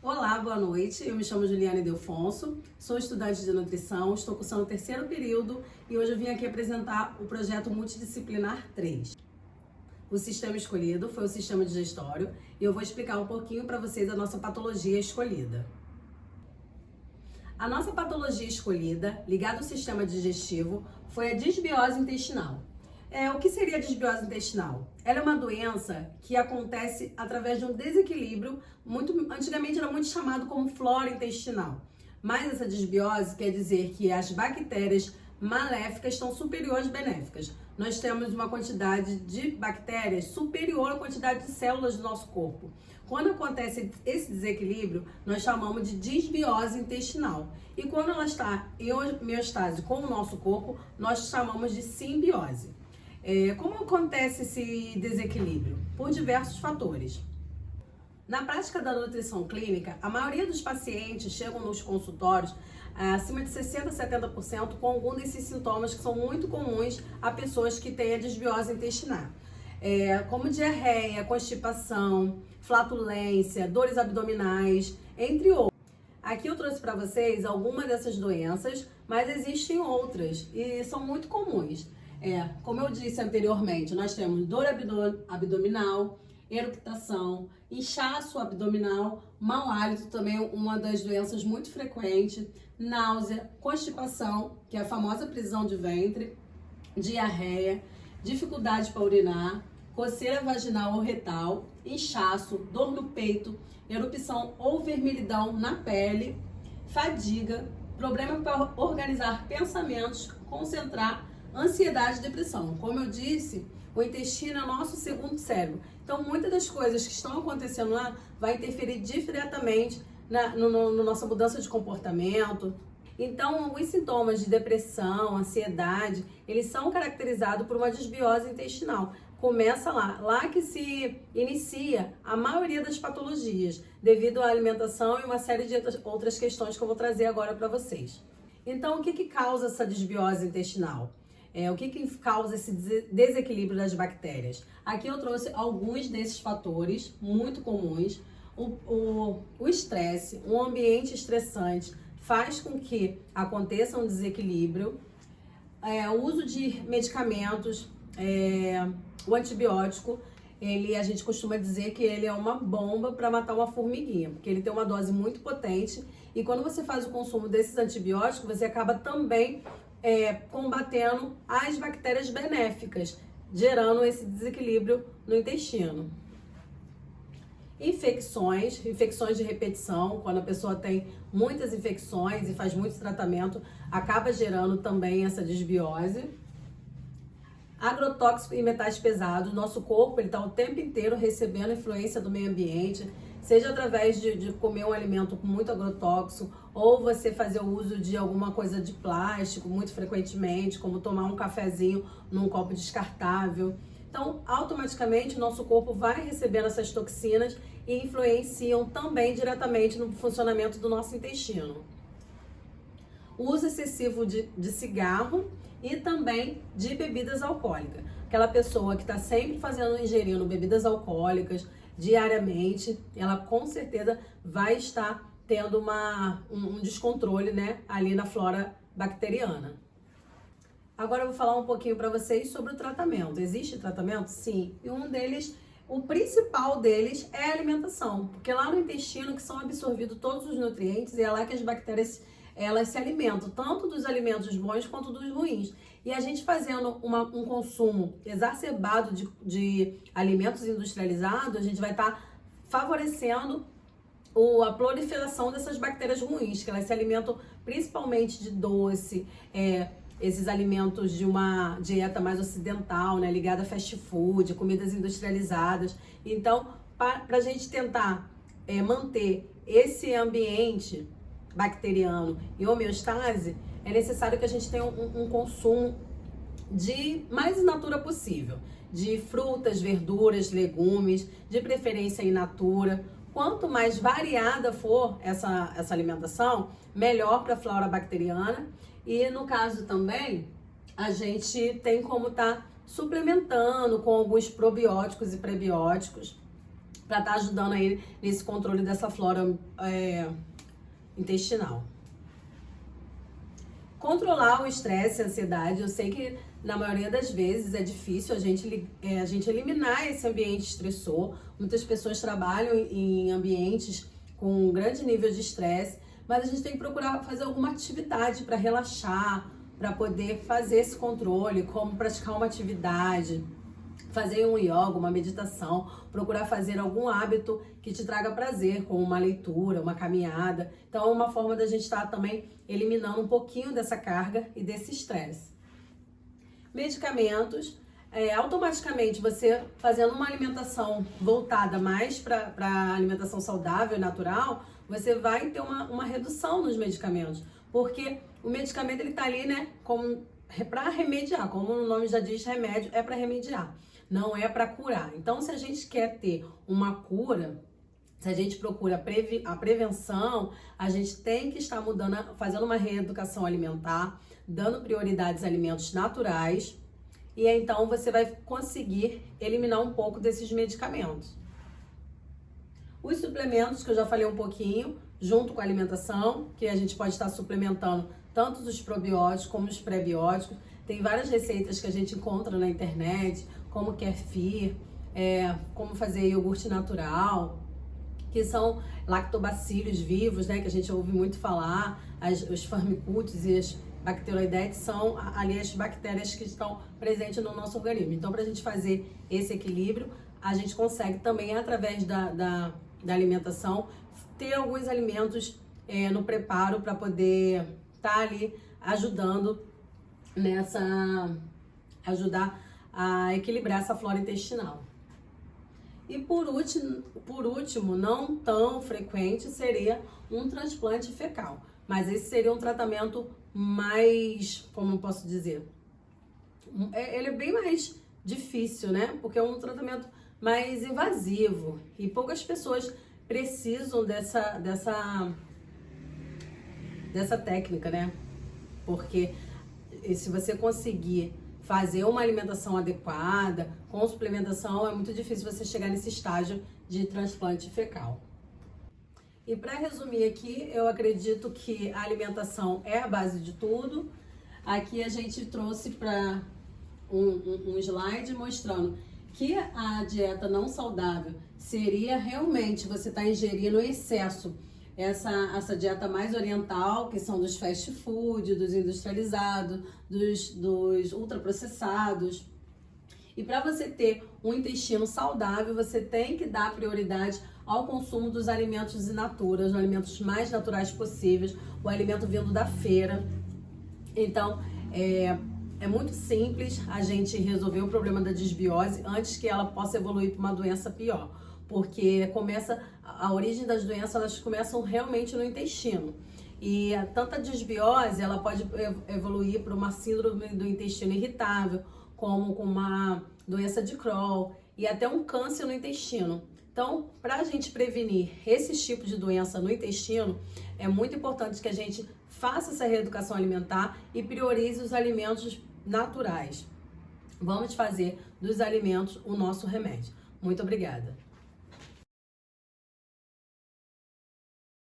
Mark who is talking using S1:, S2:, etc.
S1: Olá, boa noite. Eu me chamo Juliane Delfonso, sou estudante de nutrição, estou cursando o terceiro período e hoje eu vim aqui apresentar o projeto multidisciplinar 3. O sistema escolhido foi o sistema digestório e eu vou explicar um pouquinho para vocês a nossa patologia escolhida. A nossa patologia escolhida, ligada ao sistema digestivo, foi a disbiose intestinal. O que seria a disbiose intestinal? Ela é uma doença que acontece através de um desequilíbrio, antigamente era muito chamado como flora intestinal. Mas essa disbiose quer dizer que as bactérias maléficas são superiores às benéficas. Nós temos uma quantidade de bactérias superior à quantidade de células do nosso corpo. Quando acontece esse desequilíbrio, nós chamamos de disbiose intestinal. E quando ela está em homeostase com o nosso corpo, nós chamamos de simbiose. Como acontece esse desequilíbrio? Por diversos fatores. Na prática da nutrição clínica, a maioria dos pacientes chegam nos consultórios acima de 60% a 70% com algum desses sintomas que são muito comuns a pessoas que têm a disbiose intestinal. Como diarreia, constipação, flatulência, dores abdominais, entre outros. Aqui eu trouxe para vocês algumas dessas doenças, mas existem outras e são muito comuns. Como eu disse anteriormente, nós temos dor abdominal, eructação, inchaço abdominal, mau hálito também uma das doenças muito frequentes, náusea, constipação, que é a famosa prisão de ventre, diarreia, dificuldade para urinar, coceira vaginal ou retal, inchaço, dor no peito, erupção ou vermelhidão na pele, fadiga, problema para organizar pensamentos, concentrar, ansiedade e depressão. Como eu disse, o intestino é o nosso segundo cérebro. Então, muitas das coisas que estão acontecendo lá vai interferir diretamente na nossa mudança de comportamento. Então, alguns sintomas de depressão, ansiedade, eles são caracterizados por uma disbiose intestinal. Começa lá que se inicia a maioria das patologias, devido à alimentação e uma série de outras questões que eu vou trazer agora para vocês. Então, o que causa essa disbiose intestinal? O que causa esse desequilíbrio das bactérias? Aqui eu trouxe alguns desses fatores muito comuns. O estresse, um ambiente estressante faz com que aconteça um desequilíbrio. O uso de medicamentos, o antibiótico, a gente costuma dizer que ele é uma bomba para matar uma formiguinha, porque ele tem uma dose muito potente e quando você faz o consumo desses antibióticos, você acaba também combatendo as bactérias benéficas, gerando esse desequilíbrio no intestino. Infecções de repetição, quando a pessoa tem muitas infecções e faz muito tratamento, acaba gerando também essa disbiose. Agrotóxico e metais pesados, nosso corpo está o tempo inteiro recebendo influência do meio ambiente, seja através de comer um alimento com muito agrotóxico, ou você fazer o uso de alguma coisa de plástico muito frequentemente, como tomar um cafezinho num copo descartável. Então, automaticamente, o nosso corpo vai recebendo essas toxinas e influenciam também diretamente no funcionamento do nosso intestino. O uso excessivo de cigarro e também de bebidas alcoólicas. Aquela pessoa que está sempre ingerindo bebidas alcoólicas diariamente, ela com certeza vai estar tendo um descontrole, ali na flora bacteriana. Agora eu vou falar um pouquinho para vocês sobre o tratamento. Existe tratamento? Sim. E o principal deles é a alimentação, porque lá no intestino que são absorvidos todos os nutrientes e é lá que as bactérias elas se alimentam, tanto dos alimentos bons quanto dos ruins. E a gente fazendo um consumo exacerbado de alimentos industrializados, a gente vai estar favorecendo a proliferação dessas bactérias ruins, que elas se alimentam principalmente de doce, esses alimentos de uma dieta mais ocidental, ligada a fast food, comidas industrializadas. Então, para a gente tentar manter esse ambiente bacteriano e homeostase, é necessário que a gente tenha um consumo de mais in natura possível, de frutas, verduras, legumes, de preferência in natura. Quanto mais variada for essa alimentação, melhor para a flora bacteriana. E no caso também, a gente tem como estar suplementando com alguns probióticos e prebióticos para estar ajudando aí nesse controle dessa flora intestinal. Controlar o estresse e a ansiedade, eu sei que na maioria das vezes é difícil a gente eliminar esse ambiente estressor. Muitas pessoas trabalham em ambientes com um grande nível de estresse, mas a gente tem que procurar fazer alguma atividade para relaxar, para poder fazer esse controle, como praticar uma atividade, fazer um yoga, uma meditação, procurar fazer algum hábito que te traga prazer, como uma leitura, uma caminhada. Então é uma forma da gente estar também eliminando um pouquinho dessa carga e desse estresse. Medicamentos, automaticamente você fazendo uma alimentação voltada mais para a alimentação saudável e natural, você vai ter uma redução nos medicamentos, porque o medicamento ele tá ali, né, para remediar, como o nome já diz, remédio é para remediar, não é para curar. Então, se a gente quer ter uma cura, se a gente procura a prevenção, a gente tem que estar fazendo uma reeducação alimentar, dando prioridades a alimentos naturais, e então você vai conseguir eliminar um pouco desses medicamentos. Os suplementos, que eu já falei um pouquinho, junto com a alimentação, que a gente pode estar suplementando tanto os probióticos como os prebióticos. Tem várias receitas que a gente encontra na internet, como kefir, como fazer iogurte natural, que são lactobacilos vivos, né, que a gente ouve muito falar, os firmicutes e as bacteroidetes são ali as bactérias que estão presentes no nosso organismo. Então, para a gente fazer esse equilíbrio, a gente consegue também, através da alimentação, ter alguns alimentos no preparo para poder estar ali ajudar a equilibrar essa flora intestinal. E por último, não tão frequente, seria um transplante fecal. Mas esse seria um tratamento mais, como eu posso dizer, ele é bem mais difícil, né? Porque é um tratamento mais invasivo e poucas pessoas precisam dessa técnica, né? Porque se você conseguir fazer uma alimentação adequada, com suplementação, é muito difícil você chegar nesse estágio de transplante fecal. E para resumir aqui, eu acredito que a alimentação é a base de tudo. Aqui a gente trouxe para um slide mostrando que a dieta não saudável seria realmente você estar ingerindo em excesso essa dieta mais oriental, que são dos fast food, dos industrializados, dos ultraprocessados. E para você ter um intestino saudável, você tem que dar prioridade ao consumo dos alimentos in natura, os alimentos mais naturais possíveis, o alimento vindo da feira. Então, é muito simples a gente resolver o problema da desbiose antes que ela possa evoluir para uma doença pior. Porque a origem das doenças, elas começam realmente no intestino. E tanta desbiose, ela pode evoluir para uma síndrome do intestino irritável, como com uma doença de Crohn e até um câncer no intestino. Então, para a gente prevenir esses tipos de doença no intestino, é muito importante que a gente faça essa reeducação alimentar e priorize os alimentos naturais. Vamos fazer dos alimentos o nosso remédio. Muito obrigada.